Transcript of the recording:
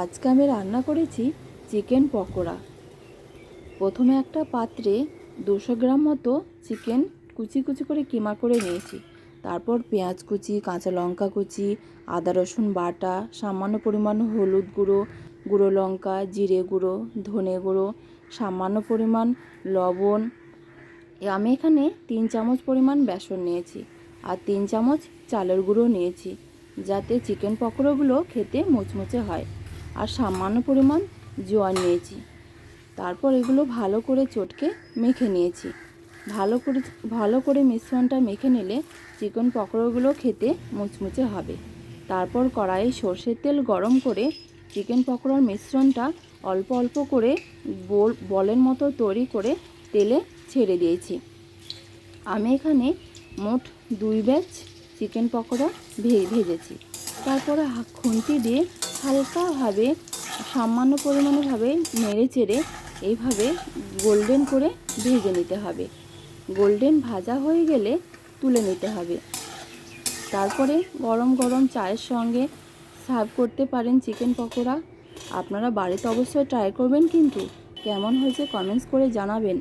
আজকে আমি রান্না করেছি চিকেন পকোড়া। প্রথমে একটা পাত্রে 200 গ্রাম মতো চিকেন কুচি কুচি করে কিমা করে নিয়েছি। তারপর পেঁয়াজ কুচি, কাঁচা লঙ্কা কুচি, আদা রসুন বাটা, সামান্য পরিমাণ হলুদ গুঁড়ো, গুঁড়ো লঙ্কা, জিরে গুঁড়ো, ধনে গুঁড়ো, সামান্য পরিমাণ লবণ। আমি এখানে 3 চামচ পরিমাণ বেসন নিয়েছি আর 3 চামচ চালের গুঁড়ো নিয়েছি, যাতে চিকেন পকোড়াগুলো খেতে মুচমুচে হয়। আর সামান্য পরিমাণ জোয়ান নিয়েছি। তারপর এগুলো ভালো করে চটকে মেখে নিয়েছি। ভালো করে মিশ্রণটা মেখে নিলে চিকেন পকোড়াগুলো খেতে মুচমুচে হবে। তারপর কড়াইয়ে সর্ষের তেল গরম করে চিকেন পকোড়ার মিশ্রণটা অল্প অল্প করে বলের মতো তৈরি করে তেলে ছেড়ে দিয়েছি। আমি এখানে মোট 2 ব্যাচ চিকেন পকোড়া ভেজেছি। তারপরে খুন্তি দিয়ে হালকাভাবে সামান্য পরিমাণেভাবে নেড়ে চেড়ে এইভাবে গোল্ডেন করে ভেজে নিতে হবে। গোল্ডেন ভাজা হয়ে গেলে তুলে নিতে হবে। তারপরে গরম গরম চায়ের সঙ্গে সার্ভ করতে পারেন চিকেন পকোড়া। আপনারা বাড়িতে অবশ্যই ট্রাই করবেন, কিন্তু কেমন হয়েছে কমেন্টস করে জানাবেন।